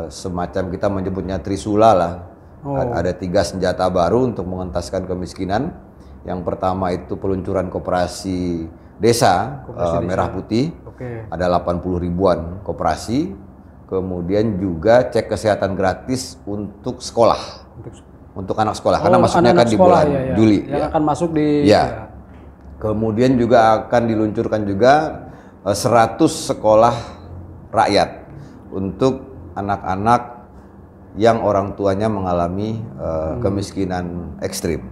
semacam kita menyebutnya Trisula lah. Ada 3 senjata baru untuk mengentaskan kemiskinan. Yang pertama itu peluncuran koperasi desa, Merah Putih. Ada 80 ribuan koperasi. Kemudian juga cek kesehatan gratis untuk sekolah. Untuk anak sekolah, karena masuknya kan di bulan Juli. Yang akan masuk di... Kemudian juga akan diluncurkan juga 100 sekolah rakyat untuk anak-anak yang orang tuanya mengalami kemiskinan ekstrim.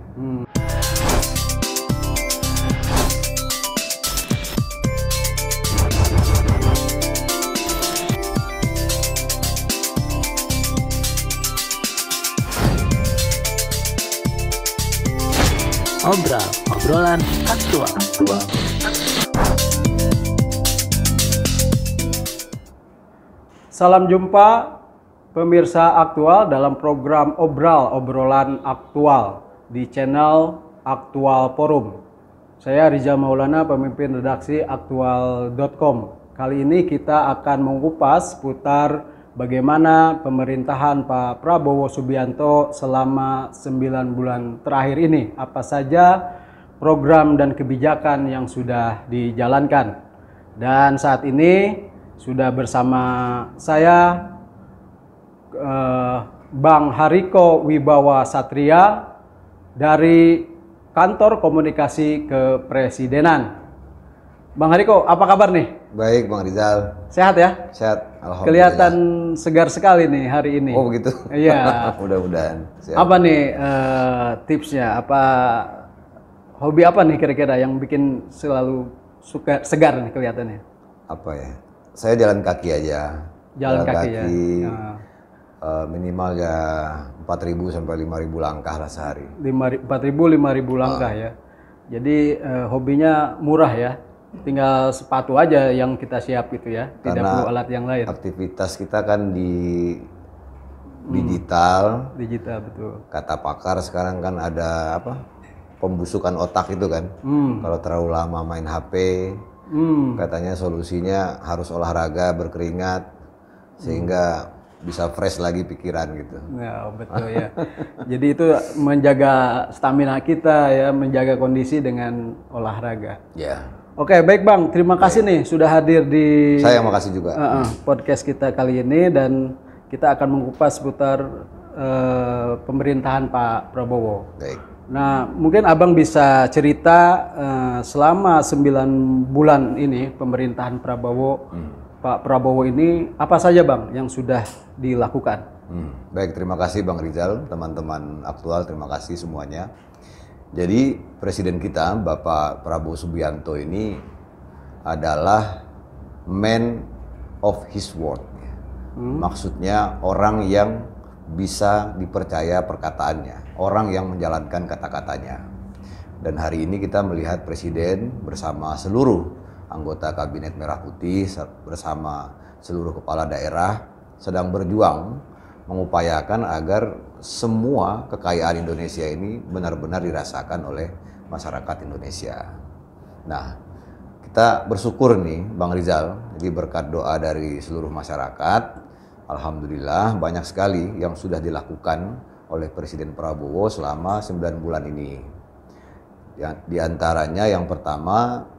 Obrolan aktual. Salam jumpa pemirsa aktual dalam program obrolan aktual di channel Aktual Forum. Saya Rizal Maulana, pemimpin redaksi aktual.com. Kali ini kita akan mengupas seputar bagaimana pemerintahan Pak Prabowo Subianto selama 9 bulan terakhir ini. Apa saja program dan kebijakan yang sudah dijalankan. Dan saat ini sudah bersama saya Bang Hariko Wibawa Satria dari Kantor Komunikasi Kepresidenan. Bang Hariko, apa kabar nih? Baik, Bang Rizal. Sehat ya? Sehat, alhamdulillah. Kelihatan segar sekali nih hari ini. Oh begitu? Iya. Mudah-mudahan. Apa nih tipsnya? Apa hobi apa nih kira-kira yang bikin selalu suka segar nih kelihatannya? Apa ya? Saya jalan kaki aja. Jalan kaki ya. Minimal ya 4.000 sampai 5.000 langkah lah sehari. 4.000 5.000 langkah ya. Jadi hobinya murah ya. Tinggal sepatu aja yang kita siap gitu ya. Tidak perlu alat yang lain. Aktivitas kita kan di digital. Digital, betul. Kata pakar sekarang kan ada apa? Pembusukan otak itu kan. Kalau terlalu lama main HP, katanya solusinya harus olahraga, berkeringat, sehingga bisa fresh lagi pikiran gitu. Ya, betul ya. Jadi itu menjaga stamina kita ya, menjaga kondisi dengan olahraga. Ya. Oke, baik Bang. Terima kasih nih sudah hadir di Saya yang makasih juga. Podcast kita kali ini, dan kita akan mengupas seputar pemerintahan Pak Prabowo. Baik. Nah, mungkin Abang bisa cerita selama 9 bulan ini pemerintahan Pak Prabowo ini apa saja Bang yang sudah dilakukan? Baik, terima kasih Bang Rizal, teman-teman aktual, terima kasih semuanya. Jadi Presiden kita Bapak Prabowo Subianto ini adalah man of his word. Maksudnya orang yang bisa dipercaya perkataannya, orang yang menjalankan kata-katanya. Dan hari ini kita melihat Presiden bersama seluruh anggota Kabinet Merah Putih bersama seluruh kepala daerah sedang berjuang mengupayakan agar semua kekayaan Indonesia ini benar-benar dirasakan oleh masyarakat Indonesia. Nah, kita bersyukur nih Bang Rizal, jadi berkat doa dari seluruh masyarakat, alhamdulillah banyak sekali yang sudah dilakukan oleh Presiden Prabowo selama 9 bulan ini. Di antaranya yang pertama,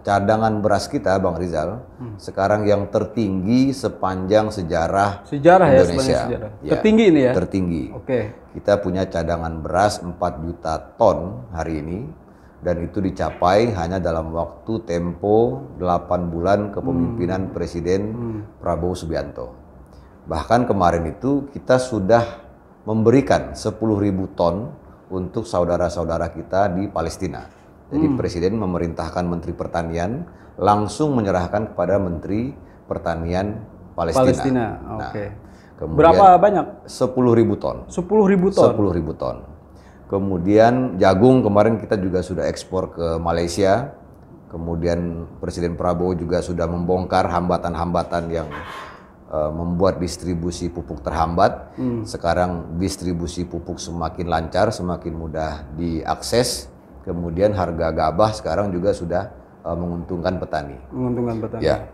cadangan beras kita Bang Rizal sekarang yang tertinggi sepanjang sejarah Indonesia. Ya, tertinggi ini ya? Tertinggi. Oke. Kita punya cadangan beras 4 juta ton hari ini, dan itu dicapai hanya dalam waktu tempo 8 bulan kepemimpinan Presiden Prabowo Subianto. Bahkan kemarin itu kita sudah memberikan 10.000 ton untuk saudara-saudara kita di Palestina. Jadi Presiden memerintahkan Menteri Pertanian langsung menyerahkan kepada Menteri Pertanian Palestina. Oke. Kemudian berapa banyak? 10.000 ton. 10.000 ton? 10.000 ton. Kemudian jagung kemarin kita juga sudah ekspor ke Malaysia. Kemudian Presiden Prabowo juga sudah membongkar hambatan-hambatan yang membuat distribusi pupuk terhambat. Sekarang distribusi pupuk semakin lancar, semakin mudah diakses. Kemudian harga gabah sekarang juga sudah menguntungkan petani. Menguntungkan petani. Ya.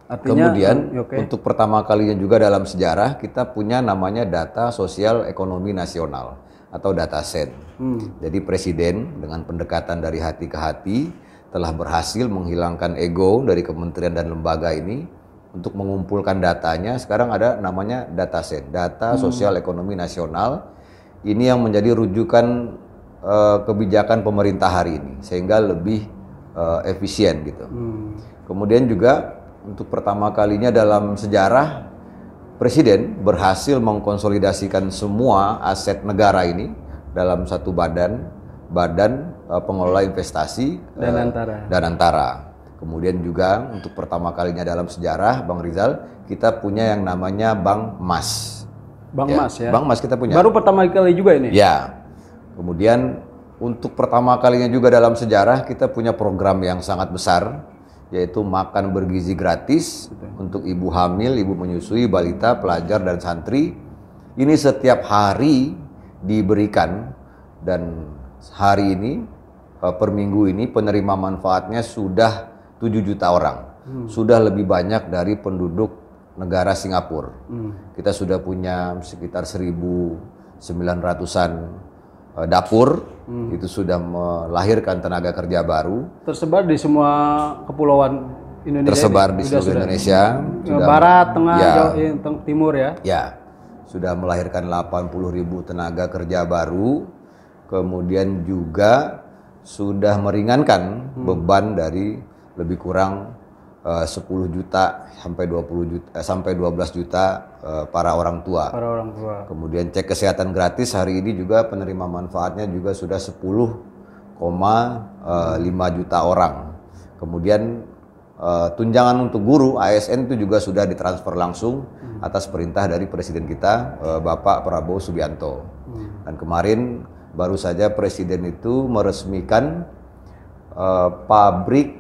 Artinya, Kemudian oke. untuk pertama kalinya juga dalam sejarah kita punya namanya data sosial ekonomi nasional atau dataset. Jadi presiden dengan pendekatan dari hati ke hati telah berhasil menghilangkan ego dari kementerian dan lembaga ini untuk mengumpulkan datanya. Sekarang ada namanya dataset, data sosial ekonomi nasional. Ini yang menjadi rujukan kebijakan pemerintah hari ini sehingga lebih efisien gitu. Kemudian juga untuk pertama kalinya dalam sejarah presiden berhasil mengkonsolidasikan semua aset negara ini dalam satu badan pengelola investasi dan antara. Kemudian juga untuk pertama kalinya dalam sejarah Bang Rizal kita punya yang namanya Bank Mas. Bank Mas ya. Bank Mas kita punya. Baru pertama kali juga ini. Ya. Kemudian untuk pertama kalinya juga dalam sejarah kita punya program yang sangat besar yaitu makan bergizi gratis untuk ibu hamil, ibu menyusui, balita, pelajar dan santri. Ini setiap hari diberikan dan hari ini per minggu ini penerima manfaatnya sudah 7 juta orang. Sudah lebih banyak dari penduduk negara Singapura. Kita sudah punya sekitar 1.900-an dapur, itu sudah melahirkan tenaga kerja baru. Tersebar di semua kepulauan Indonesia. Tersebar di seluruh Indonesia. Barat, tengah, timur ya. Ya, sudah melahirkan 80.000 tenaga kerja baru. Kemudian juga sudah meringankan beban dari lebih kurang 10 juta sampai 20 juta sampai 12 juta para orang tua. Kemudian cek kesehatan gratis hari ini juga penerima manfaatnya juga sudah 10,5 juta orang. Kemudian tunjangan untuk guru ASN itu juga sudah ditransfer langsung atas perintah dari presiden kita Bapak Prabowo Subianto. Dan kemarin baru saja presiden itu meresmikan pabrik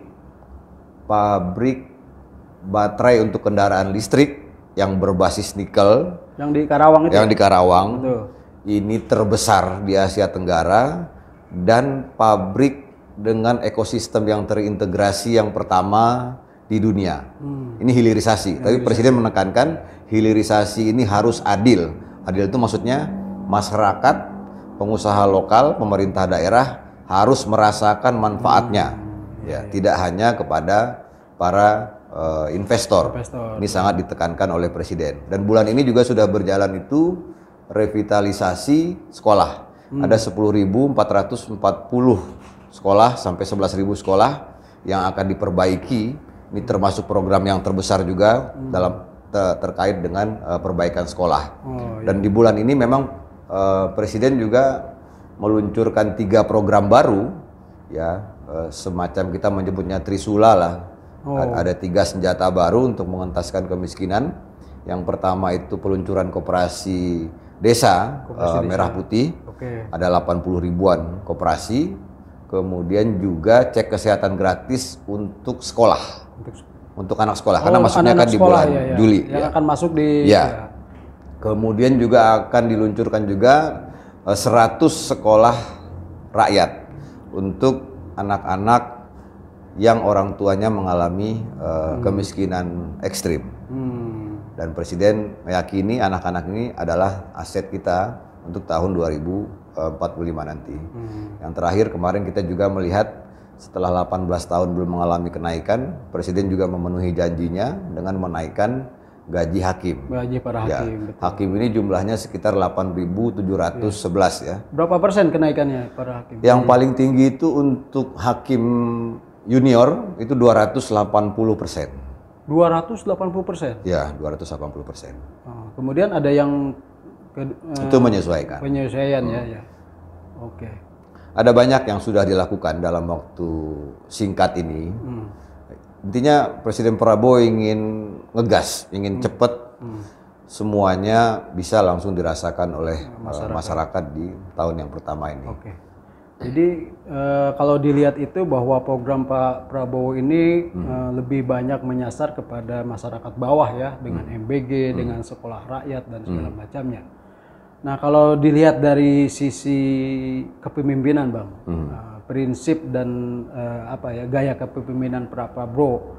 baterai untuk kendaraan listrik yang berbasis nikel yang di Karawang itu. Yang di Karawang. Betul. Ini terbesar di Asia Tenggara dan pabrik dengan ekosistem yang terintegrasi yang pertama di dunia. Ini hilirisasi. Tapi presiden menekankan hilirisasi ini harus adil. Adil itu maksudnya masyarakat, pengusaha lokal, pemerintah daerah harus merasakan manfaatnya. Ya, tidak hanya kepada para investor. Ini sangat ditekankan oleh presiden. Dan bulan ini juga sudah berjalan itu revitalisasi sekolah. Ada 10.440 sekolah sampai 11.000 sekolah yang akan diperbaiki. Ini termasuk program yang terbesar juga dalam terkait dengan perbaikan sekolah. Dan di bulan ini memang presiden juga meluncurkan 3 program baru, ya. Semacam kita menyebutnya Trisula lah. Ada 3 senjata baru untuk mengentaskan kemiskinan. Yang pertama itu peluncuran koperasi desa, Merah Putih. Ada 80 ribuan koperasi. Kemudian juga cek kesehatan gratis untuk sekolah. Untuk anak sekolah. Karena masuknya kan di bulan Juli. Yang akan masuk di... Ya. Kemudian juga akan diluncurkan juga 100 sekolah rakyat untuk anak-anak yang orang tuanya mengalami kemiskinan ekstrim. Dan presiden meyakini anak-anak ini adalah aset kita untuk tahun 2045 nanti. Yang terakhir kemarin kita juga melihat setelah 18 tahun belum mengalami kenaikan, presiden juga memenuhi janjinya dengan menaikkan gaji hakim. Gaji para hakim. Ya, hakim ini jumlahnya sekitar 8.711 ya. Berapa persen kenaikannya para hakim? Yang paling tinggi itu untuk hakim junior itu 280%. 280%? Ya, 280%. Kemudian ada yang itu menyesuaikan. Penyesuaian ya. Oke. Ada banyak yang sudah dilakukan dalam waktu singkat ini. Intinya Presiden Prabowo ingin ngegas, ingin cepat semuanya bisa langsung dirasakan oleh masyarakat di tahun yang pertama ini. Oke. Jadi kalau dilihat itu bahwa program Pak Prabowo ini lebih banyak menyasar kepada masyarakat bawah ya, dengan MBG, dengan sekolah rakyat dan segala macamnya. Nah kalau dilihat dari sisi kepemimpinan Bang, prinsip dan gaya kepemimpinan Pak Prabowo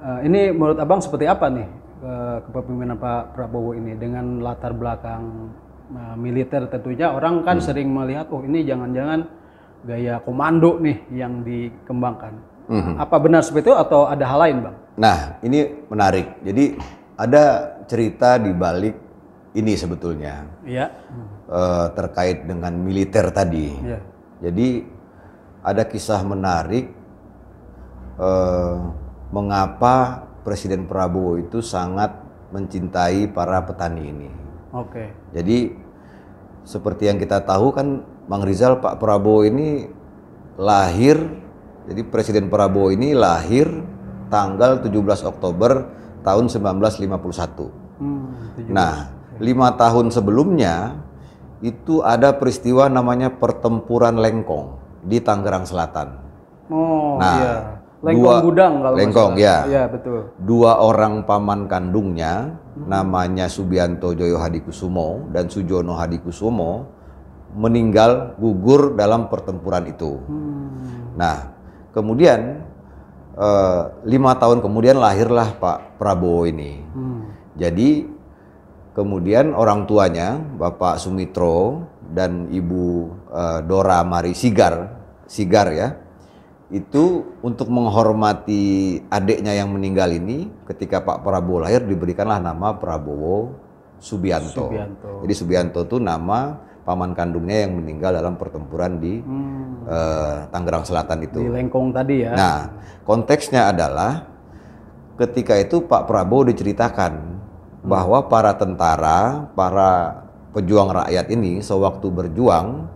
Ini menurut Abang seperti apa nih kepemimpinan Pak Prabowo ini dengan latar belakang militer tentunya orang kan sering melihat oh ini jangan-jangan gaya komando nih yang dikembangkan. Apa benar seperti itu atau ada hal lain, Bang? Nah, ini menarik. Jadi ada cerita di balik ini sebetulnya. Iya. Terkait dengan militer tadi. Iya. Jadi ada kisah menarik mengapa Presiden Prabowo itu sangat mencintai para petani ini. Oke. Jadi seperti yang kita tahu kan Bang Rizal, Pak Prabowo ini lahir, jadi Presiden Prabowo ini lahir tanggal 17 Oktober tahun 1951. Nah, 5 tahun sebelumnya itu ada peristiwa namanya Pertempuran Lengkong di Tangerang Selatan. Oh, Nah, iya. Lengkong Gudang kalau Lengkong, nggak salah. ya. Iya, betul. 2 orang paman kandungnya namanya Subianto Joyo Hadikusumo dan Sujono Hadikusumo meninggal gugur dalam pertempuran itu. Nah, kemudian 5 tahun kemudian lahirlah Pak Prabowo ini. Jadi kemudian orang tuanya Bapak Sumitro dan Ibu Dora Mari Sigar ya, itu untuk menghormati adiknya yang meninggal ini, ketika Pak Prabowo lahir diberikanlah nama Prabowo Subianto. Jadi Subianto itu nama paman kandungnya yang meninggal dalam pertempuran di Tangerang Selatan itu. Di Lengkong tadi ya. Nah, konteksnya adalah ketika itu Pak Prabowo diceritakan bahwa para tentara, para pejuang rakyat ini sewaktu berjuang,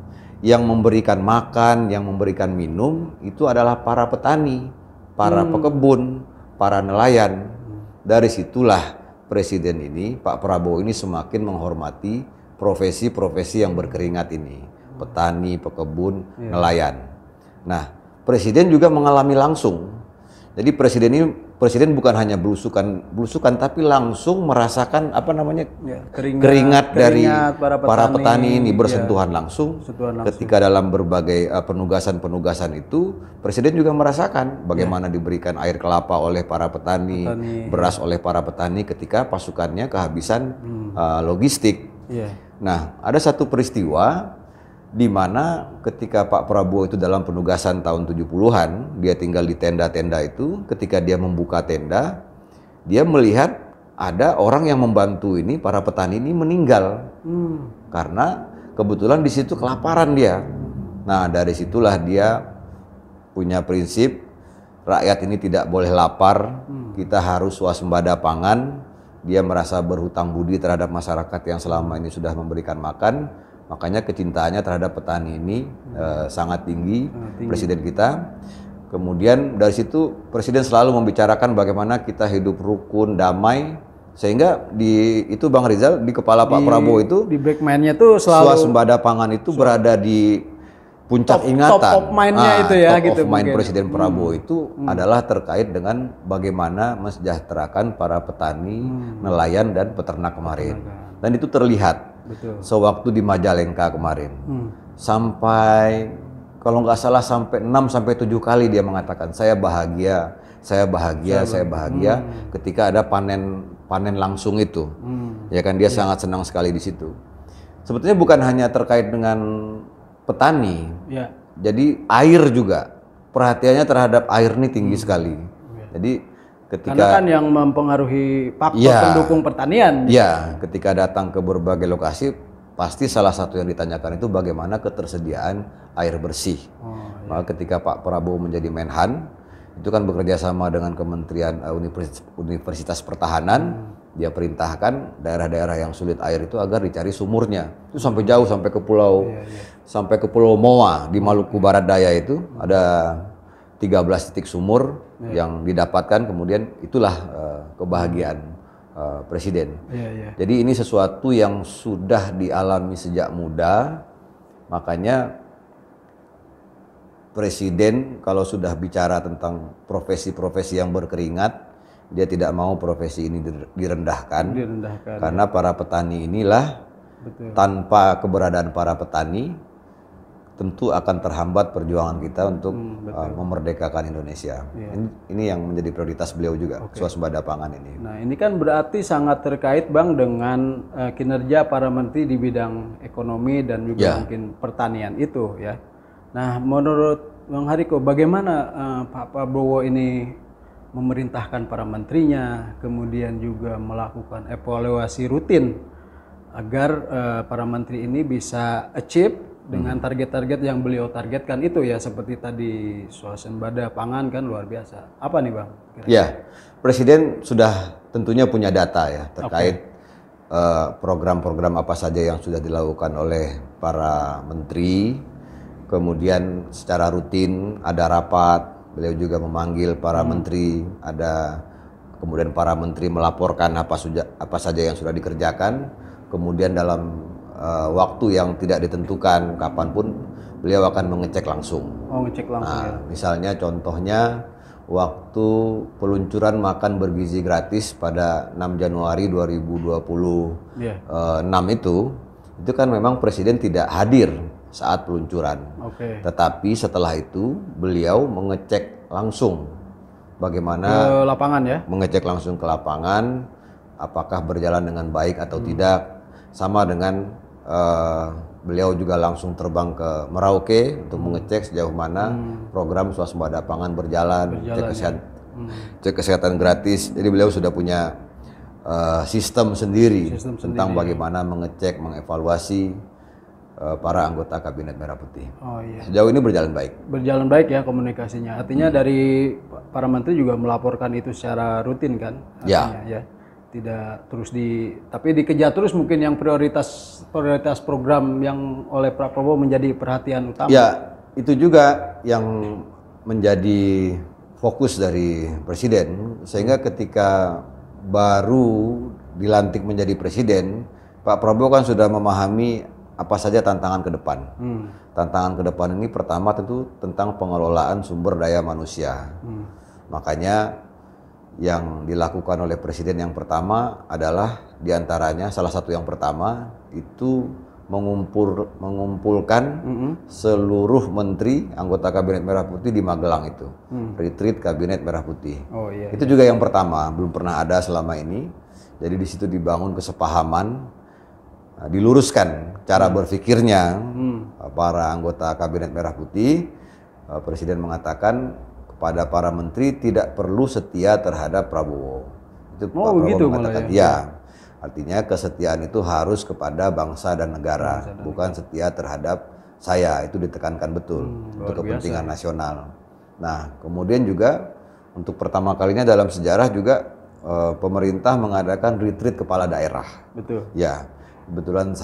yang memberikan makan, yang memberikan minum itu adalah para petani, para pekebun, para nelayan. Dari situlah Presiden ini, Pak Prabowo ini semakin menghormati profesi-profesi yang berkeringat ini, petani, pekebun, nelayan. Nah, Presiden juga mengalami langsung. Jadi Presiden bukan hanya belusukan tapi langsung merasakan apa namanya keringat dari para petani ini bersentuhan langsung. Ketika dalam berbagai penugasan itu, Presiden juga merasakan bagaimana diberikan air kelapa oleh para petani, beras oleh para petani ketika pasukannya kehabisan logistik. Nah, ada satu peristiwa di mana ketika Pak Prabowo itu dalam penugasan tahun 70-an, dia tinggal di tenda-tenda itu, ketika dia membuka tenda, dia melihat ada orang yang membantu ini, para petani ini meninggal. Karena kebetulan di situ kelaparan dia. Nah, dari situlah dia punya prinsip, rakyat ini tidak boleh lapar, kita harus swasembada pangan. Dia merasa berhutang budi terhadap masyarakat yang selama ini sudah memberikan makan. Makanya kecintaannya terhadap petani ini sangat tinggi, Presiden kita. Kemudian dari situ Presiden selalu membicarakan bagaimana kita hidup rukun, damai. Sehingga itu Bang Rizal, di kepala Pak Prabowo itu, di backman-nya tuh selalu swasembada pangan itu berada di puncak ingatan. Top of mind-nya itu ya, top gitu of mind mungkin. Presiden Prabowo itu adalah terkait dengan bagaimana mensejahterakan para petani, nelayan dan peternak kemarin. Dan itu terlihat. Betul. Sewaktu di Majalengka kemarin, sampai kalau nggak salah sampai 6-7 kali dia mengatakan saya bahagia ketika ada panen langsung itu. Ya kan, dia sangat senang sekali di situ. Sebetulnya bukan hanya terkait dengan petani, jadi air juga, perhatiannya terhadap air ini tinggi sekali. Jadi karena kan yang mempengaruhi faktor pendukung pertanian. Ya, ketika datang ke berbagai lokasi, pasti salah satu yang ditanyakan itu bagaimana ketersediaan air bersih. Maka ketika Pak Prabowo menjadi Menhan, itu kan bekerja sama dengan Kementerian Universitas Pertahanan, dia perintahkan daerah-daerah yang sulit air itu agar dicari sumurnya. Itu sampai jauh, sampai ke Pulau Moa di Maluku Barat Daya itu ada 13 titik sumur yang didapatkan, kemudian itulah kebahagiaan Presiden. Jadi ini sesuatu yang sudah dialami sejak muda, makanya Presiden kalau sudah bicara tentang profesi-profesi yang berkeringat, dia tidak mau profesi ini direndahkan. Karena para petani inilah, tanpa keberadaan para petani, tentu akan terhambat perjuangan kita untuk memerdekakan Indonesia. Ini yang menjadi prioritas beliau juga, swasembada pangan ini. Nah, ini kan berarti sangat terkait Bang dengan kinerja para menteri di bidang ekonomi dan juga mungkin pertanian itu ya. Nah, menurut Bang Hariko, bagaimana Pak Prabowo ini memerintahkan para menterinya, kemudian juga melakukan evaluasi rutin agar para menteri ini bisa achieve dengan target-target yang beliau targetkan itu ya, seperti tadi swasembada pangan kan luar biasa. Apa nih Bang? Ya, Presiden sudah tentunya punya data ya terkait program-program apa saja yang sudah dilakukan oleh para menteri. Kemudian secara rutin ada rapat, beliau juga memanggil para menteri, kemudian para menteri melaporkan apa saja yang sudah dikerjakan. Kemudian dalam waktu yang tidak ditentukan kapanpun beliau akan mengecek langsung. Oh, ngecek langsung ya. Misalnya contohnya waktu peluncuran makan bergizi gratis pada 6 Januari 2026 itu kan memang Presiden tidak hadir saat peluncuran. Tetapi setelah itu beliau mengecek langsung bagaimana ke lapangan ya. Mengecek langsung ke lapangan apakah berjalan dengan baik atau tidak. Sama dengan beliau juga langsung terbang ke Merauke untuk mengecek sejauh mana program swasembada pangan berjalan cek kesehatan gratis. Jadi beliau sudah punya sistem sendiri tentang bagaimana mengecek, mengevaluasi para anggota Kabinet Merah Putih. Sejauh ini berjalan baik. Berjalan baik ya komunikasinya. Artinya dari para menteri juga melaporkan itu secara rutin kan? Artinya, ya. Tidak terus tapi dikejar terus mungkin yang prioritas program yang oleh Pak Prabowo menjadi perhatian utama. Ya, itu juga yang menjadi fokus dari Presiden, sehingga ketika baru dilantik menjadi Presiden, Pak Prabowo kan sudah memahami apa saja tantangan ke depan. Tantangan ke depan ini pertama tentu tentang pengelolaan sumber daya manusia. Makanya yang dilakukan oleh Presiden yang pertama adalah diantaranya salah satu yang pertama itu mengumpulkan seluruh menteri anggota Kabinet Merah Putih di Magelang itu, retreat Kabinet Merah Putih. Itu juga yang pertama, belum pernah ada selama ini. Jadi di situ dibangun kesepahaman, diluruskan cara berpikirnya para anggota Kabinet Merah Putih. Presiden mengatakan kepada para menteri tidak perlu setia terhadap Prabowo. Itu Pak Prabowo mengatakan ya. Artinya kesetiaan itu harus kepada bangsa dan negara, bukan setia terhadap saya. Itu ditekankan betul untuk kepentingan nasional. Nah, kemudian juga untuk pertama kalinya dalam sejarah juga pemerintah mengadakan retreat kepala daerah. Betul. Ya, kebetulan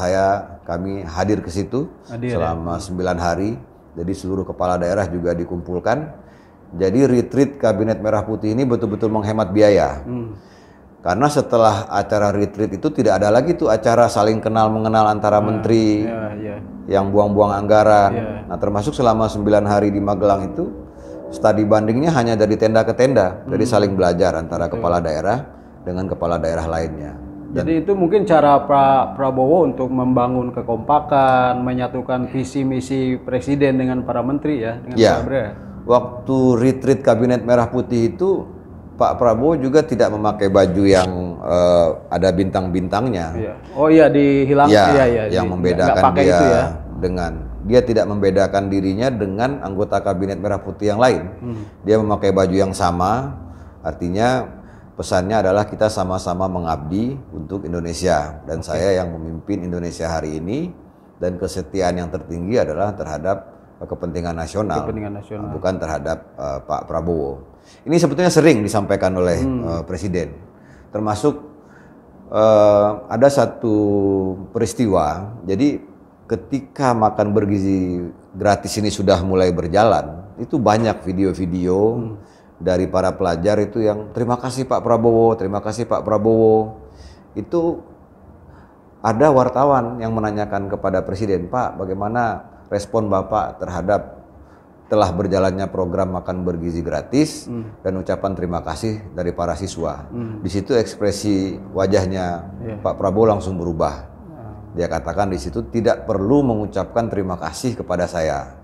kami hadir ke situ selama 9 hari. Jadi seluruh kepala daerah juga dikumpulkan. Jadi retreat Kabinet Merah Putih ini betul-betul menghemat biaya. Karena setelah acara retreat itu tidak ada lagi tuh acara saling kenal mengenal antara menteri yang buang-buang anggaran. Nah, termasuk selama 9 hari di Magelang itu studi bandingnya hanya dari tenda ke tenda, jadi saling belajar antara kepala daerah dengan kepala daerah lainnya. Jadi itu mungkin cara Pak Prabowo untuk membangun kekompakan, menyatukan visi misi Presiden dengan para menteri ya, dengan Pak Brea. Waktu retreat Kabinet Merah Putih itu Pak Prabowo juga tidak memakai baju yang ada bintang-bintangnya. Oh iya, dihilangkan yang membedakan dia dia tidak membedakan dirinya dengan anggota Kabinet Merah Putih yang lain. Dia memakai baju yang sama, artinya pesannya adalah kita sama-sama mengabdi untuk Indonesia dan saya yang memimpin Indonesia hari ini dan kesetiaan yang tertinggi adalah terhadap kepentingan nasional, bukan terhadap Pak Prabowo. Ini sebetulnya sering disampaikan oleh Presiden, termasuk ada satu peristiwa. Jadi ketika makan bergizi gratis ini sudah mulai berjalan, itu banyak video-video dari para pelajar itu yang terima kasih Pak Prabowo, terima kasih Pak Prabowo. Itu ada wartawan yang menanyakan kepada Presiden, Pak, bagaimana respon Bapak terhadap telah berjalannya program makan bergizi gratis dan ucapan terima kasih dari para siswa. Di situ ekspresi wajahnya Pak Prabowo langsung berubah. Dia katakan di situ tidak perlu mengucapkan terima kasih kepada saya.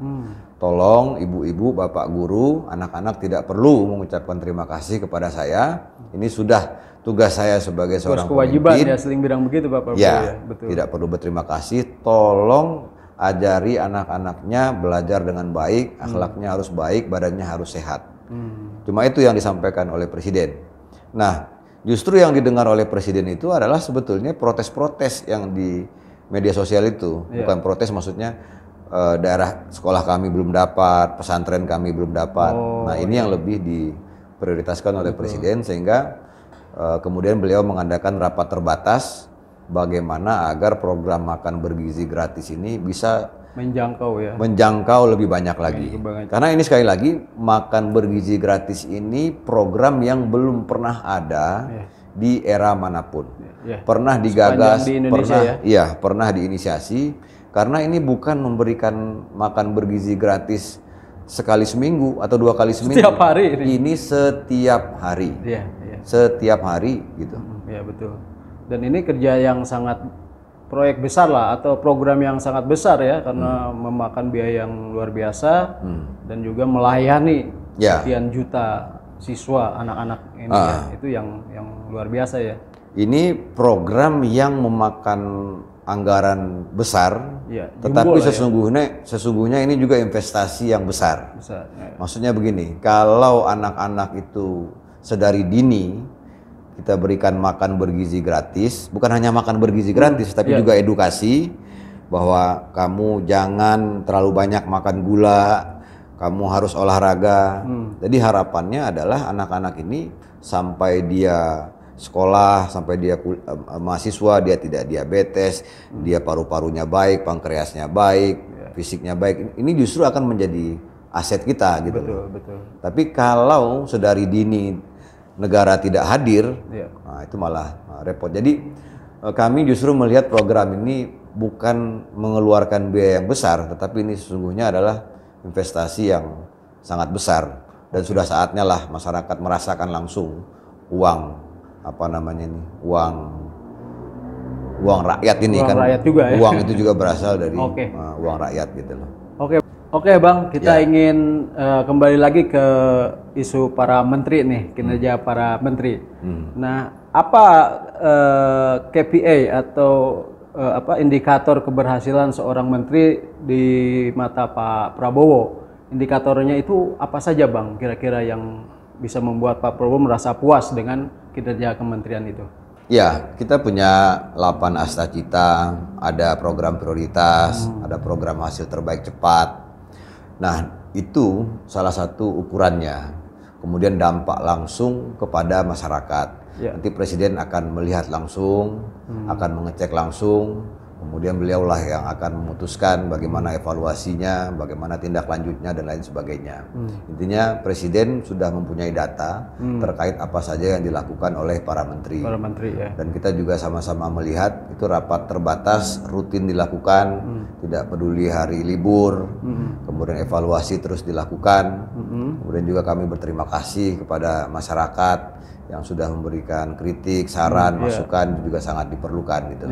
Tolong ibu-ibu, bapak guru, anak-anak tidak perlu mengucapkan terima kasih kepada saya. Ini sudah tugas saya sebagai seorang kewajiban pemimpin. ya, sering bilang begitu Pak Prabowo Ya, betul. tidak perlu berterima kasih. Tolong ajari anak-anaknya belajar dengan baik, akhlaknya harus baik, badannya harus sehat. Cuma itu yang disampaikan oleh Presiden. Nah, justru yang didengar oleh Presiden itu adalah sebetulnya protes-protes yang di media sosial itu. Bukan protes, maksudnya daerah sekolah kami belum dapat, pesantren kami belum dapat. Nah, ini yang lebih diprioritaskan oleh Presiden, sehingga kemudian beliau mengadakan rapat terbatas bagaimana agar program makan bergizi gratis ini bisa menjangkau lebih banyak lagi. Karena ini sekali lagi, makan bergizi gratis ini program yang belum pernah ada di era manapun. Pernah digagas, di Indonesia, pernah diinisiasi, karena ini bukan memberikan makan bergizi gratis sekali seminggu atau 2 kali seminggu. Setiap hari ini setiap hari. Setiap hari gitu. Ya betul. Dan ini kerja yang sangat proyek besar lah, atau program yang sangat besar ya, karena memakan biaya yang luar biasa dan juga melayani sekian juta siswa anak-anak ini itu yang luar biasa ya. Ini program yang memakan anggaran besar, tetapi sesungguhnya ini juga investasi yang besar. Maksudnya begini, kalau anak-anak itu sedari dini kita berikan makan bergizi gratis, bukan hanya makan bergizi gratis, tapi juga edukasi bahwa kamu jangan terlalu banyak makan gula, kamu harus olahraga. Jadi harapannya adalah anak-anak ini sampai dia sekolah, sampai dia mahasiswa, dia tidak diabetes, dia paru-parunya baik, pankreasnya baik, fisiknya baik. Ini justru akan menjadi aset kita gitu. Betul. Tapi kalau sedari dini negara tidak hadir, nah itu malah repot. Jadi kami justru melihat program ini bukan mengeluarkan biaya yang besar, tetapi ini sesungguhnya adalah investasi yang sangat besar. Dan sudah saatnya lah masyarakat merasakan langsung uang uang rakyat ini, uang kan rakyat juga, ya? Uang itu juga berasal dari uang rakyat gitu loh. Oke Bang, kita ingin kembali lagi ke isu para menteri nih, kinerja para menteri. Nah, apa KPI atau indikator keberhasilan seorang menteri di mata Pak Prabowo? Indikatornya itu apa saja Bang, kira-kira yang bisa membuat Pak Prabowo merasa puas dengan kinerja kementerian itu? Ya, kita punya 8 Astacita, ada program prioritas, ada program hasil terbaik cepat. Nah, itu salah satu ukurannya. Kemudian dampak langsung kepada masyarakat. Nanti Presiden akan melihat langsung, akan mengecek langsung. Kemudian beliaulah yang akan memutuskan bagaimana evaluasinya, bagaimana tindak lanjutnya dan lain sebagainya. Intinya Presiden sudah mempunyai data terkait apa saja yang dilakukan oleh para menteri. Dan kita juga sama-sama melihat itu rapat terbatas rutin dilakukan, tidak peduli hari libur. Kemudian evaluasi terus dilakukan. Kemudian juga kami berterima kasih kepada masyarakat yang sudah memberikan kritik, saran, masukan, itu juga sangat diperlukan gitu.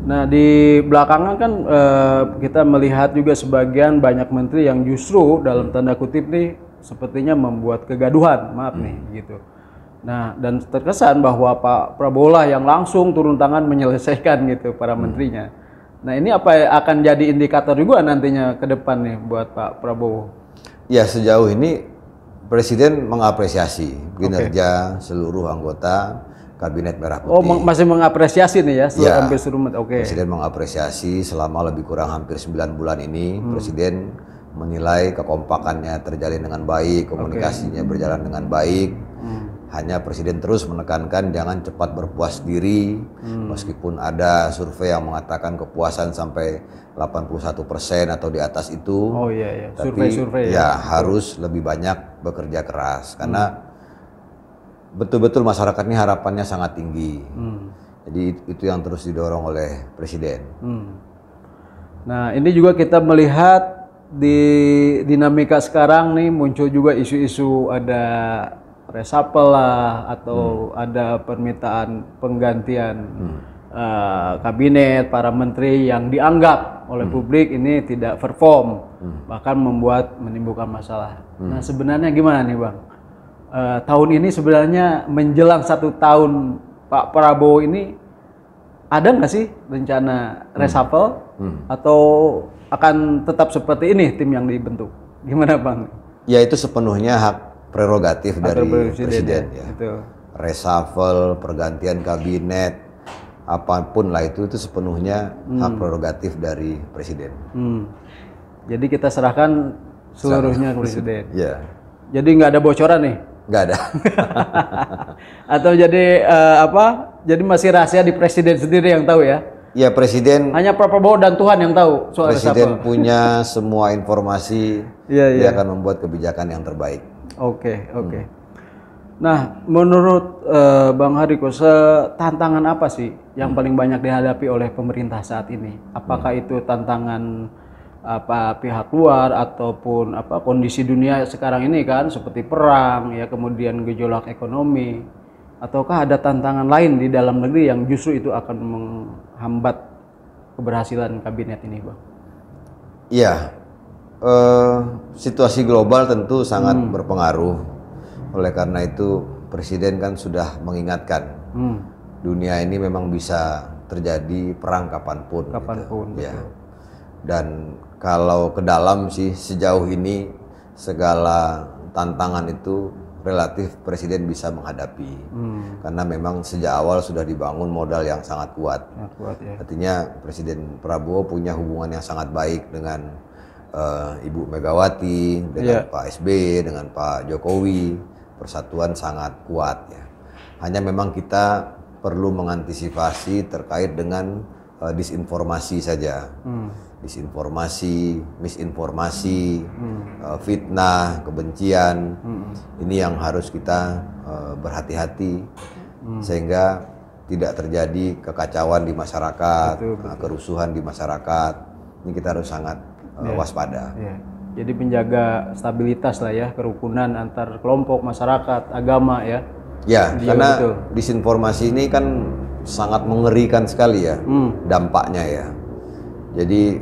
Nah, di belakangan kan kita melihat juga sebagian banyak menteri yang justru dalam tanda kutip nih sepertinya membuat kegaduhan, maaf nih gitu. Nah, dan terkesan bahwa Pak Prabowo lah yang langsung turun tangan menyelesaikan gitu para menterinya. Nah, ini apa akan jadi indikator juga nantinya ke depan nih buat Pak Prabowo? Ya, sejauh ini Presiden mengapresiasi kinerja seluruh anggota Kabinet Merah Putih. Masih mengapresiasi nih ya, hampir seluruh. Presiden mengapresiasi selama lebih kurang hampir 9 bulan ini. Presiden menilai kekompakannya terjalin dengan baik, komunikasinya berjalan dengan baik. Hanya Presiden terus menekankan jangan cepat berpuas diri, meskipun ada survei yang mengatakan kepuasan sampai 81% atau di atas itu. Tapi survei harus lebih banyak bekerja keras, karena betul-betul masyarakat ini harapannya sangat tinggi. Jadi itu yang terus didorong oleh Presiden. Nah, ini juga kita melihat di dinamika sekarang nih muncul juga isu-isu ada reshuffle lah atau ada permintaan penggantian kabinet, para menteri yang dianggap oleh publik ini tidak perform, bahkan menimbulkan masalah. Nah sebenarnya gimana nih Bang? Tahun ini sebenarnya menjelang 1 tahun Pak Prabowo ini ada nggak sih rencana reshuffle atau akan tetap seperti ini tim yang dibentuk? Gimana Bang? Ya itu sepenuhnya hak prerogatif dari presiden ya. Itu. Reshuffle, pergantian kabinet, apapun lah itu sepenuhnya hak prerogatif dari presiden. Jadi kita serahkan seluruhnya ke presiden. Ya. Jadi nggak ada bocoran nih? Nggak ada. Atau jadi Jadi masih rahasia di presiden sendiri yang tahu ya? Ya presiden. Hanya Pak Prabowo dan Tuhan yang tahu soal presiden reshuffle. punya semua informasi. Dia akan membuat kebijakan yang terbaik. Oke. Nah, menurut Bang Hariko, tantangan apa sih yang paling banyak dihadapi oleh pemerintah saat ini? Apakah itu tantangan pihak luar ataupun kondisi dunia sekarang ini kan seperti perang ya, kemudian gejolak ekonomi, ataukah ada tantangan lain di dalam negeri yang justru itu akan menghambat keberhasilan kabinet ini, Bang? Iya, situasi global tentu sangat berpengaruh. Oleh karena itu presiden kan sudah mengingatkan dunia ini memang bisa terjadi perang kapanpun. Gitu. Ya. Dan kalau ke dalam sih sejauh ini segala tantangan itu relatif presiden bisa menghadapi. Karena memang sejak awal sudah dibangun modal yang sangat kuat. Ya. Artinya Presiden Prabowo punya hubungan yang sangat baik dengan Ibu Megawati, dengan Pak SBY, dengan Pak Jokowi. Persatuan sangat kuat ya. Hanya memang kita perlu mengantisipasi terkait dengan disinformasi saja. Disinformasi, misinformasi, fitnah, kebencian. Ini yang harus kita berhati-hati sehingga tidak terjadi kekacauan di masyarakat, kerusuhan di masyarakat. Ini kita harus sangat waspada. Jadi menjaga stabilitas lah ya, kerukunan antar kelompok masyarakat, agama ya. Ya, karena disinformasi ini kan sangat mengerikan sekali ya dampaknya ya. Jadi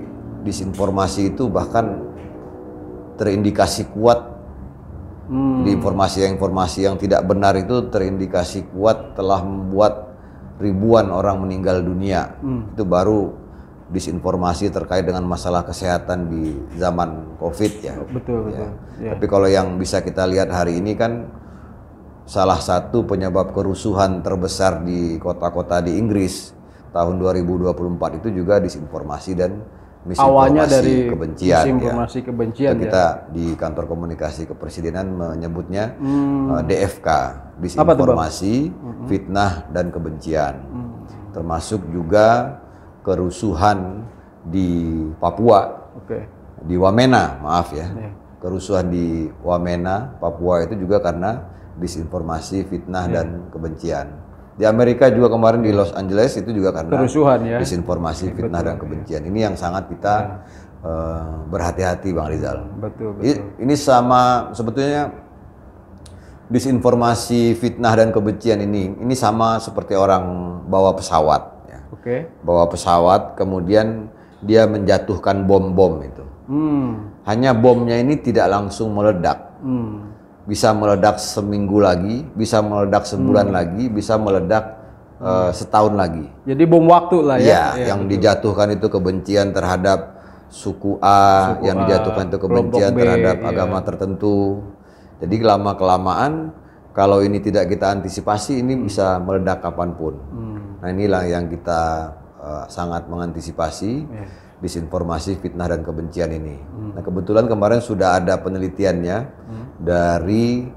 disinformasi itu bahkan terindikasi kuat di informasi yang tidak benar itu terindikasi kuat telah membuat ribuan orang meninggal dunia. Itu baru disinformasi terkait dengan masalah kesehatan di zaman COVID ya. Betul. Ya. Tapi kalau yang bisa kita lihat hari ini kan salah satu penyebab kerusuhan terbesar di kota-kota di Inggris tahun 2024 itu juga disinformasi dan misinformasi kebencian. Misinformasi kebencian. Kita di kantor komunikasi kepresidenan menyebutnya DFK, disinformasi, fitnah dan kebencian. Termasuk juga kerusuhan di Papua, di Wamena, maaf ya. Kerusuhan di Wamena, Papua itu juga karena disinformasi, fitnah dan kebencian. Di Amerika juga kemarin di Los Angeles itu juga karena kerusuhan ya. Disinformasi, fitnah dan kebencian. Ini yang sangat kita berhati-hati, Bang Rizal. Betul. Ini sama sebetulnya disinformasi, fitnah dan kebencian ini sama seperti orang bawa pesawat. Bawa pesawat, kemudian dia menjatuhkan bom-bom itu. Hanya bomnya ini tidak langsung meledak. Bisa meledak seminggu lagi, bisa meledak sebulan lagi, bisa meledak setahun lagi. Jadi bom waktu lah ya. Yang dijatuhkan itu kebencian terhadap suku A, yang dijatuhkan itu kebencian terhadap agama tertentu. Jadi lama-kelamaan kalau ini tidak kita antisipasi, ini bisa meledak kapanpun. Nah inilah yang kita sangat mengantisipasi disinformasi, fitnah dan kebencian ini. Nah kebetulan kemarin sudah ada penelitiannya dari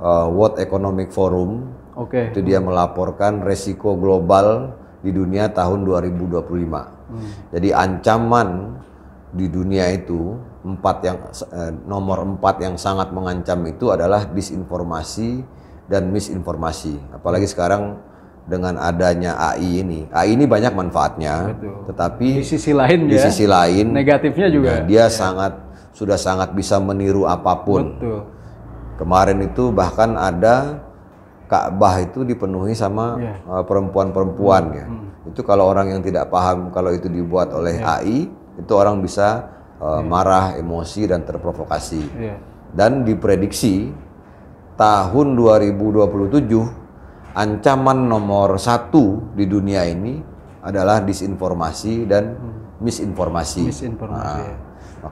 World Economic Forum. Itu dia melaporkan resiko global di dunia tahun 2025. Jadi ancaman di dunia itu nomor 4 yang sangat mengancam itu adalah disinformasi dan misinformasi. Apalagi sekarang dengan adanya AI ini banyak manfaatnya. Tetapi di sisi lain negatifnya juga. Dia sudah sangat bisa meniru apapun. Kemarin itu bahkan ada Ka'bah itu dipenuhi sama perempuan-perempuan ya. Itu kalau orang yang tidak paham kalau itu dibuat oleh AI, itu orang bisa marah, emosi dan terprovokasi. Dan diprediksi tahun 2027 ancaman nomor 1 di dunia ini adalah disinformasi dan misinformasi.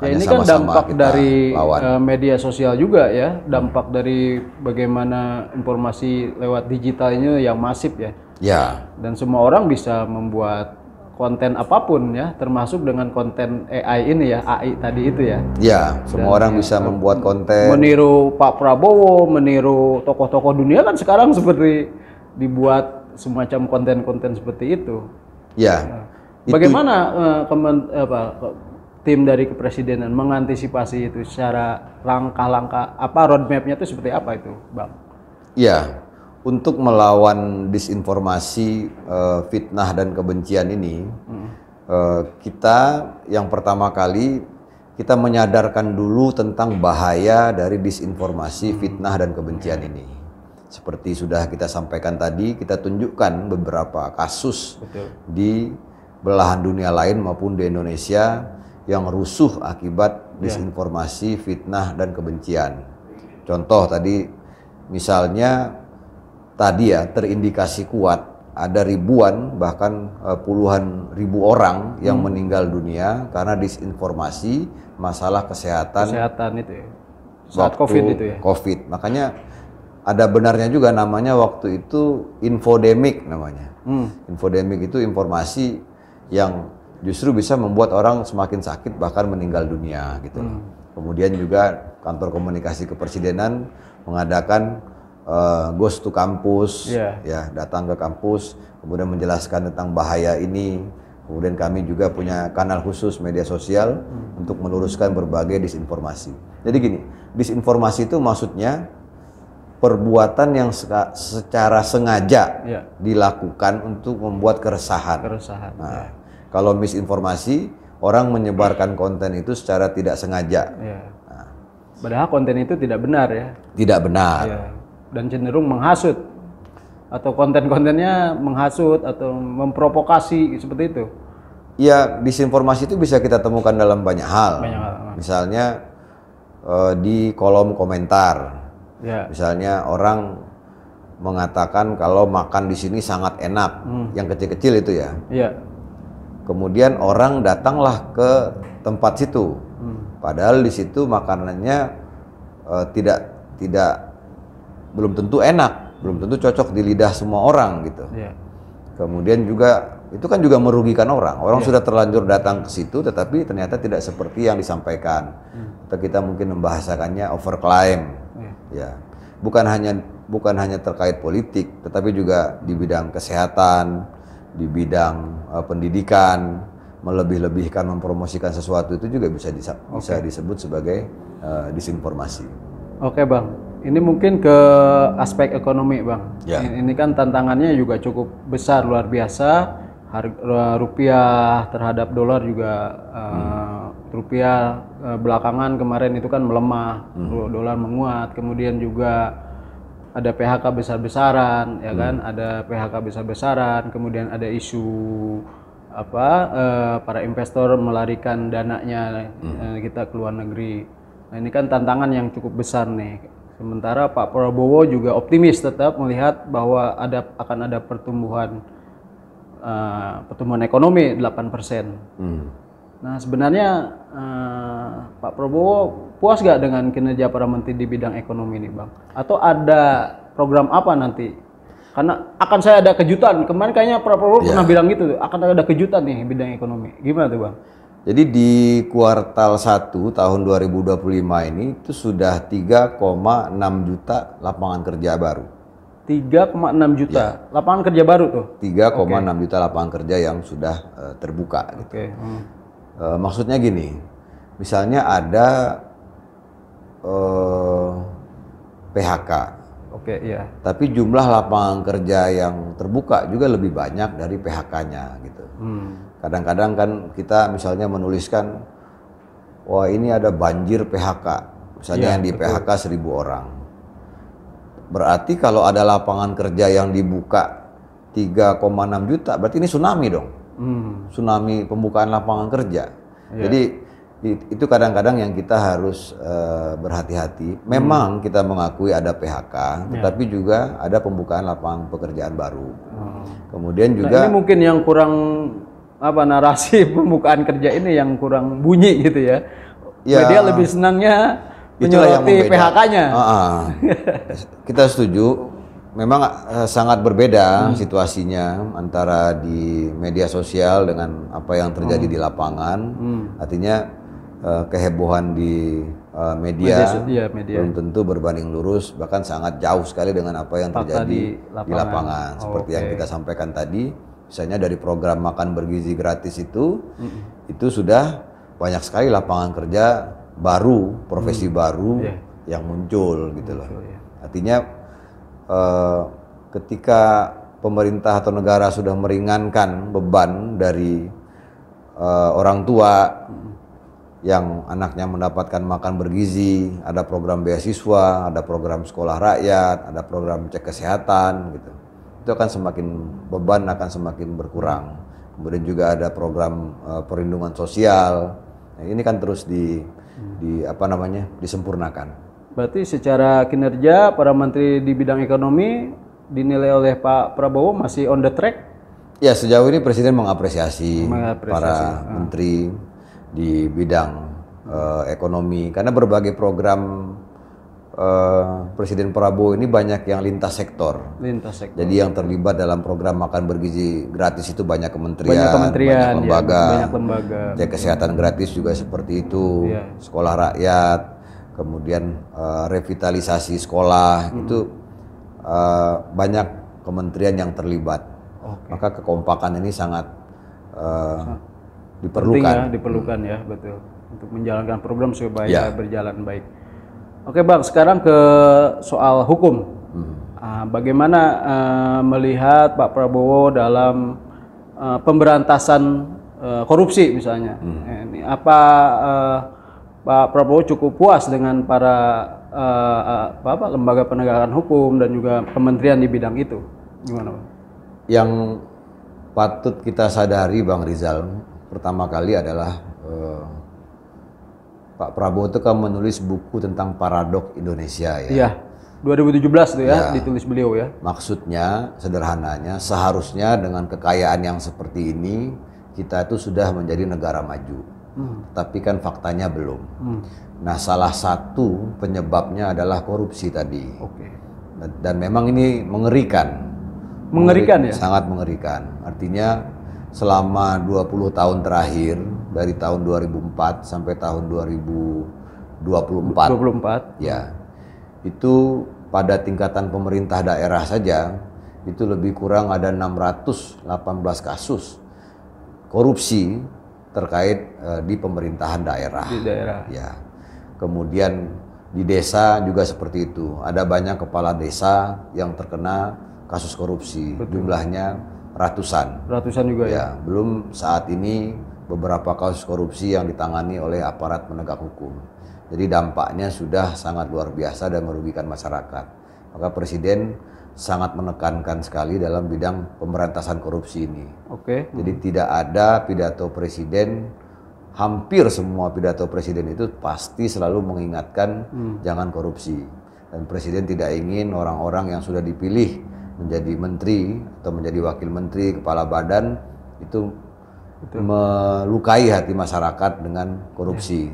Ya, ini kan dampak dari media sosial juga ya, dampak dari bagaimana informasi lewat digitalnya yang masif ya. Ya. Dan semua orang bisa membuat konten apapun ya, termasuk dengan konten AI ini ya, AI tadi itu ya. Ya, semua orang bisa membuat konten. Meniru Pak Prabowo, meniru tokoh-tokoh dunia kan sekarang seperti dibuat semacam konten-konten seperti itu. Ya. Bagaimana tim dari kepresidenan mengantisipasi itu secara langkah-langkah roadmap-nya itu seperti apa itu, Bang? Ya, untuk melawan disinformasi, fitnah dan kebencian ini, kita yang pertama kali kita menyadarkan dulu tentang bahaya dari disinformasi, fitnah dan kebencian ini. Seperti sudah kita sampaikan tadi, kita tunjukkan beberapa kasus di belahan dunia lain maupun di Indonesia yang rusuh akibat disinformasi, fitnah, dan kebencian. Contoh tadi, misalnya tadi ya terindikasi kuat ada ribuan bahkan puluhan ribu orang yang meninggal dunia karena disinformasi masalah kesehatan itu ya. Saat COVID itu ya. COVID. Makanya ada benarnya juga namanya waktu itu infodemik namanya. Infodemik itu informasi yang justru bisa membuat orang semakin sakit bahkan meninggal dunia gitu. Kemudian juga kantor komunikasi kepresidenan mengadakan ghost to kampus, ya datang ke kampus, kemudian menjelaskan tentang bahaya ini. Kemudian kami juga punya kanal khusus media sosial untuk meluruskan berbagai disinformasi. Jadi gini, disinformasi itu maksudnya perbuatan yang secara sengaja dilakukan untuk membuat keresahan. Nah, kalau misinformasi, orang menyebarkan konten itu secara tidak sengaja. Nah, padahal konten itu tidak benar ya. Tidak benar. Dan cenderung menghasut atau konten-kontennya menghasut atau memprovokasi seperti itu. Ya, disinformasi itu bisa kita temukan dalam banyak hal. Misalnya di kolom komentar. Misalnya orang mengatakan kalau makan di sini sangat enak, yang kecil-kecil itu ya. Kemudian orang datanglah ke tempat situ, padahal di situ makanannya belum tentu enak, belum tentu cocok di lidah semua orang gitu. Kemudian juga itu kan juga merugikan orang. Orang sudah terlanjur datang ke situ, tetapi ternyata tidak seperti yang disampaikan. Atau kita mungkin membahasakannya overclaim. Ya, bukan hanya terkait politik, tetapi juga di bidang kesehatan, di bidang pendidikan, melebih-lebihkan mempromosikan sesuatu itu juga bisa disebut sebagai disinformasi. Oke Bang, ini mungkin ke aspek ekonomi Bang. Ini kan tantangannya juga cukup besar, luar biasa. Harga rupiah terhadap dolar juga rupiah belakangan kemarin itu kan melemah, dolar menguat, kemudian juga ada PHK besar-besaran, ya kan? Ada PHK besar-besaran, kemudian ada isu para investor melarikan dananya kita ke luar negeri. Nah, ini kan tantangan yang cukup besar nih. Sementara Pak Prabowo juga optimis tetap melihat bahwa akan ada pertumbuhan ekonomi 8%. Nah, sebenarnya Pak Prabowo puas gak dengan kinerja para menteri di bidang ekonomi ini, Bang? Atau ada program apa nanti? Karena akan saya ada kejutan. Kemarin kayaknya Pak Prabowo pernah bilang gitu, akan ada kejutan nih bidang ekonomi. Gimana tuh, Bang? Jadi di kuartal 1 tahun 2025 ini itu sudah 3,6 juta lapangan kerja baru. 3,6 juta lapangan kerja baru tuh? 3,6 juta lapangan kerja yang sudah terbuka. Gitu. Maksudnya gini, misalnya ada PHK, tapi jumlah lapangan kerja yang terbuka juga lebih banyak dari PHK-nya gitu. Kadang-kadang kan kita misalnya menuliskan, wah ini ada banjir PHK, misalnya yang di PHK 1.000 orang. Berarti kalau ada lapangan kerja yang dibuka 3,6 juta, berarti ini tsunami dong. Tsunami pembukaan lapangan kerja. Jadi itu kadang-kadang yang kita harus berhati-hati. Memang kita mengakui ada PHK, tetapi juga ada pembukaan lapangan pekerjaan baru. Kemudian juga ini mungkin yang kurang narasi pembukaan kerja ini yang kurang bunyi gitu ya. Media lebih senangnya menyoroti PHK-nya. Kita setuju. Memang sangat berbeda situasinya antara di media sosial dengan apa yang terjadi di lapangan. Artinya kehebohan di media belum tentu berbanding lurus, bahkan sangat jauh sekali dengan apa yang terjadi di lapangan. Seperti yang kita sampaikan tadi, misalnya dari program makan bergizi gratis itu sudah banyak sekali lapangan kerja baru, profesi baru yang muncul gitu loh. Artinya ketika pemerintah atau negara sudah meringankan beban dari orang tua yang anaknya mendapatkan makan bergizi, ada program beasiswa, ada program sekolah rakyat, ada program cek kesehatan gitu. Itu akan semakin beban akan semakin berkurang. Kemudian juga ada program perlindungan sosial. Nah, ini kan terus disempurnakan. Berarti secara kinerja para menteri di bidang ekonomi dinilai oleh Pak Prabowo masih on the track? Ya, sejauh ini Presiden mengapresiasi para menteri di bidang ekonomi karena berbagai program Presiden Prabowo ini banyak yang lintas sektor. Jadi yang terlibat dalam program makan bergizi gratis itu banyak kementerian, banyak lembaga. Cek kesehatan gratis juga seperti itu, sekolah rakyat. Kemudian revitalisasi sekolah itu banyak kementerian yang terlibat. Maka kekompakan ini sangat diperlukan. Diperlukan ya, betul, untuk menjalankan program supaya berjalan baik. Oke Bang, sekarang ke soal hukum. Bagaimana melihat Pak Prabowo dalam pemberantasan korupsi misalnya? Ini apa Pak Prabowo cukup puas dengan para lembaga penegakan hukum dan juga kementerian di bidang itu? Gimana Bang? Yang patut kita sadari Bang Rizal, pertama kali adalah Pak Prabowo itu kan menulis buku tentang paradok Indonesia ya. Iya, 2017 itu ya, ditulis beliau ya. Maksudnya, sederhananya, seharusnya dengan kekayaan yang seperti ini, kita itu sudah menjadi negara maju. Tapi kan faktanya belum. Nah, salah satu penyebabnya adalah korupsi tadi. Dan memang ini mengerikan. Mengerikan ya? Sangat mengerikan. Artinya selama 20 tahun terakhir, dari tahun 2004 sampai tahun 2024, ya, itu pada tingkatan pemerintah daerah saja, itu lebih kurang ada 618 kasus korupsi terkait di pemerintahan daerah. Di daerah. Ya. Kemudian di desa juga seperti itu. Ada banyak kepala desa yang terkena kasus korupsi. Jumlahnya ratusan. Ratusan juga ya. Belum saat ini beberapa kasus korupsi yang ditangani oleh aparat penegak hukum. Jadi dampaknya sudah sangat luar biasa dan merugikan masyarakat. Maka Presiden sangat menekankan sekali dalam bidang pemberantasan korupsi ini. Jadi tidak ada pidato Presiden, hampir semua pidato Presiden itu pasti selalu mengingatkan jangan korupsi. Dan Presiden tidak ingin orang-orang yang sudah dipilih menjadi menteri atau menjadi wakil menteri, kepala badan itu melukai hati masyarakat dengan korupsi.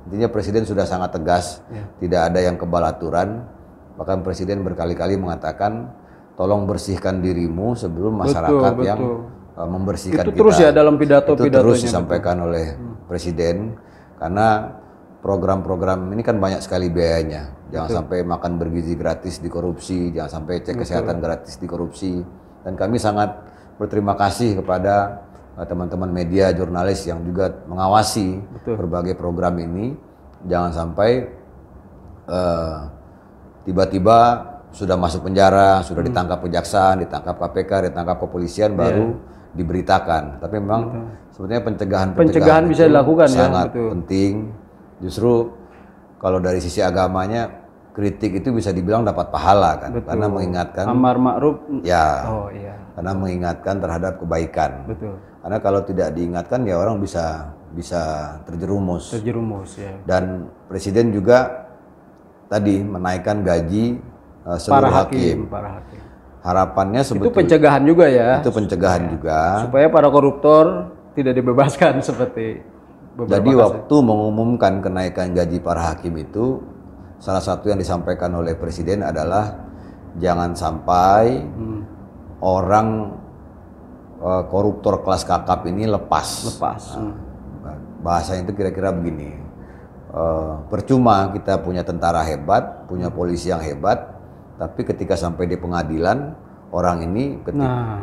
Intinya Presiden sudah sangat tegas, tidak ada yang kebal aturan. Bahkan Presiden berkali-kali mengatakan, tolong bersihkan dirimu sebelum masyarakat yang membersihkan itu kita. Terus ya dalam pidato-pidatonya. Itu terus disampaikan oleh Presiden, karena program-program ini kan banyak sekali biayanya. Jangan sampai makan bergizi gratis dikorupsi, jangan sampai cek kesehatan gratis dikorupsi. Dan kami sangat berterima kasih kepada teman-teman media, jurnalis yang juga mengawasi berbagai program ini. Jangan sampai tiba-tiba sudah masuk penjara, sudah ditangkap kejaksaan, ditangkap KPK, ditangkap kepolisian, baru diberitakan. Tapi memang sebetulnya pencegahan bisa dilakukan sangat penting. Justru kalau dari sisi agamanya, kritik itu bisa dibilang dapat pahala kan, karena mengingatkan amar ma'ruf. Ya. karena mengingatkan terhadap kebaikan. Betul. Karena kalau tidak diingatkan ya orang bisa terjerumus. Terjerumus ya. Dan presiden juga tadi menaikkan gaji seluruh hakim. Para hakim. Harapannya sebetulnya Itu pencegahan juga ya. Itu pencegahan juga. Supaya para koruptor tidak dibebaskan seperti beberapa Jadi kasus. waktu mengumumkan kenaikan gaji para hakim itu, salah satu yang disampaikan oleh presiden adalah jangan sampai orang koruptor kelas kakap ini lepas. Bahasanya itu kira-kira begini, percuma kita punya tentara hebat, punya polisi yang hebat, tapi ketika sampai di pengadilan orang ini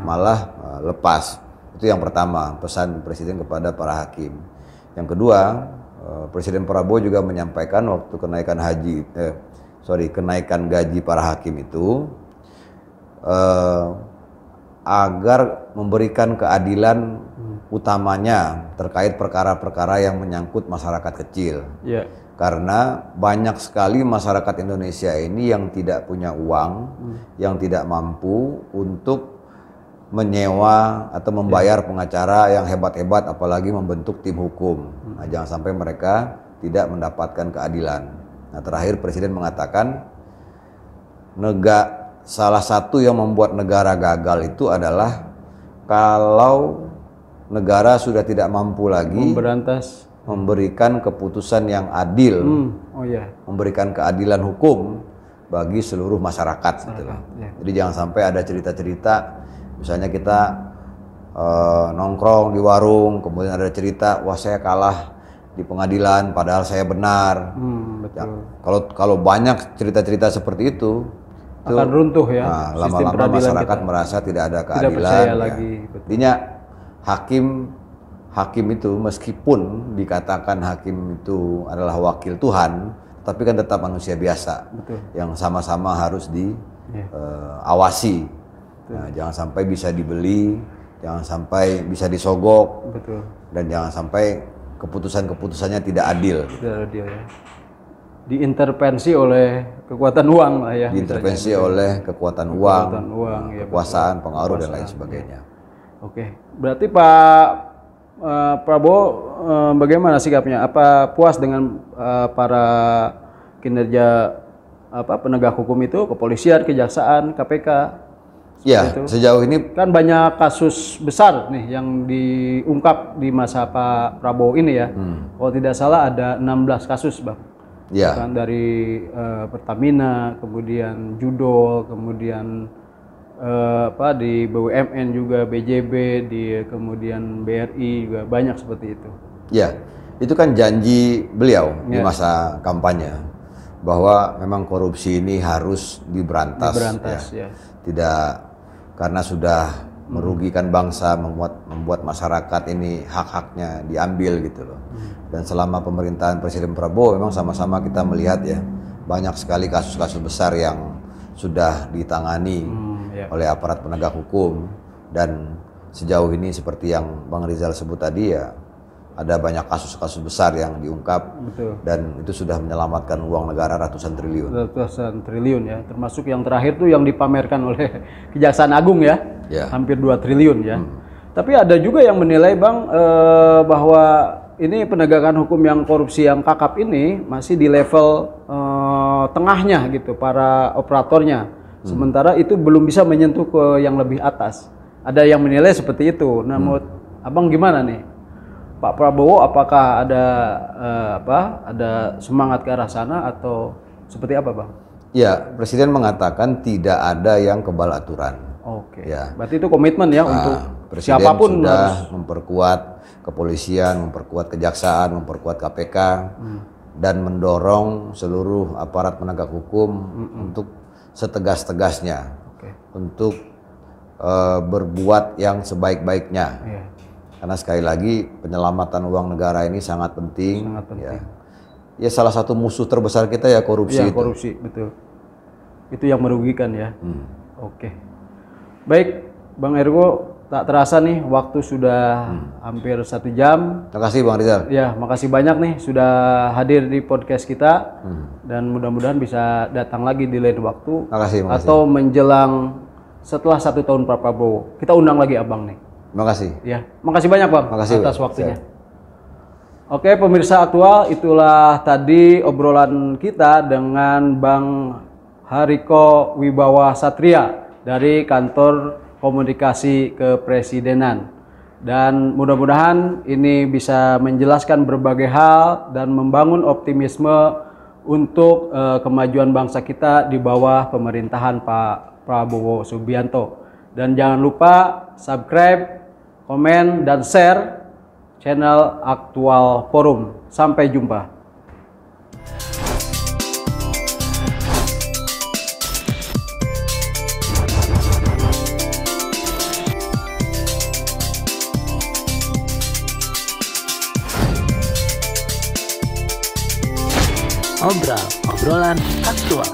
malah lepas. Itu yang pertama, pesan presiden kepada para hakim. Yang kedua, Presiden Prabowo juga menyampaikan waktu kenaikan gaji para hakim itu agar memberikan keadilan utamanya terkait perkara-perkara yang menyangkut masyarakat kecil. Yeah. Karena banyak sekali masyarakat Indonesia ini yang tidak punya uang, yang tidak mampu untuk menyewa atau membayar pengacara yang hebat-hebat, apalagi membentuk tim hukum. Nah, jangan sampai mereka tidak mendapatkan keadilan. Nah, terakhir Presiden mengatakan salah satu yang membuat negara gagal itu adalah kalau negara sudah tidak mampu lagi memberikan keputusan yang adil, memberikan keadilan hukum bagi seluruh masyarakat. Gitu. Jadi jangan sampai ada cerita-cerita, misalnya kita nongkrong di warung, kemudian ada cerita, wah saya kalah di pengadilan, padahal saya benar. Betul. Ya, kalau banyak cerita-cerita seperti itu, akan runtuh ya. Nah, lama-lama masyarakat merasa tidak ada keadilan. Tidak percaya ya. lagi. Artinya hakim itu meskipun dikatakan hakim itu adalah wakil Tuhan, tapi kan tetap manusia biasa. Betul. Yang sama-sama harus diawasi. Nah, jangan sampai bisa dibeli, jangan sampai bisa disogok, dan jangan sampai keputusan-keputusannya tidak adil. Tidak adil ya. Diintervensi oleh kekuatan uang lah ya. Diintervensi oleh kekuatan uang, ya, kekuasaan, pengaruh dan lain sebagainya. Oke, berarti Pak Prabowo bagaimana sikapnya? Apa puas dengan para kinerja penegak hukum itu, kepolisian, kejaksaan, KPK? Ya, sejauh ini kan banyak kasus besar nih yang diungkap di masa Pak Prabowo ini ya. Kalau tidak salah ada 16 kasus, Bang. Ya. Kan dari Pertamina, kemudian Judol, kemudian di BUMN juga, BJB, kemudian BRI juga banyak seperti itu. Ya, itu kan janji beliau di masa kampanye bahwa memang korupsi ini harus diberantas ya. Tidak karena sudah merugikan bangsa, membuat masyarakat ini hak-haknya diambil gitu loh. Dan selama pemerintahan Presiden Prabowo memang sama-sama kita melihat ya, banyak sekali kasus-kasus besar yang sudah ditangani oleh aparat penegak hukum. Dan sejauh ini seperti yang Bang Rizal sebut tadi ya, ada banyak kasus-kasus besar yang diungkap. Dan itu sudah menyelamatkan uang negara ratusan triliun. Ratusan triliun ya, termasuk yang terakhir tuh yang dipamerkan oleh Kejaksaan Agung ya, hampir 2 triliun ya. Tapi ada juga yang menilai Bang bahwa ini penegakan hukum yang korupsi yang kakap ini masih di level tengahnya gitu para operatornya. Sementara itu belum bisa menyentuh ke yang lebih atas. Ada yang menilai seperti itu. Namun Abang gimana nih? Pak Prabowo apakah ada semangat ke arah sana atau seperti apa, Bang? Ya, Presiden mengatakan tidak ada yang kebal aturan. Oke. Ya. Berarti itu komitmen ya untuk Presiden siapapun sudah memperkuat kepolisian, memperkuat kejaksaan, memperkuat KPK dan mendorong seluruh aparat penegak hukum untuk setegas-tegasnya untuk berbuat yang sebaik-baiknya. Karena sekali lagi penyelamatan uang negara ini sangat penting. Ya salah satu musuh terbesar kita ya korupsi. Ya, korupsi, betul. Itu yang merugikan ya. Oke. Baik, Bang Ergo, tak terasa nih waktu sudah hampir 1 jam. Terima kasih Bang Rizal. Ya, makasih banyak nih sudah hadir di podcast kita. Dan mudah-mudahan bisa datang lagi di lain waktu. Makasih. Atau menjelang setelah 1 tahun Pak Prabowo. Kita undang lagi Abang nih. Terima kasih. Ya, makasih banyak Bang Makasih, atas Bang. waktunya. Oke, pemirsa aktual, itulah tadi obrolan kita dengan Bang Hariko Wibawa Satria dari Kantor Komunikasi Kepresidenan. Dan mudah-mudahan ini bisa menjelaskan berbagai hal dan membangun optimisme untuk kemajuan bangsa kita di bawah pemerintahan Pak Prabowo Subianto. Dan jangan lupa subscribe, komen, dan share channel Aktual Forum. Sampai jumpa. Obrolan aktual.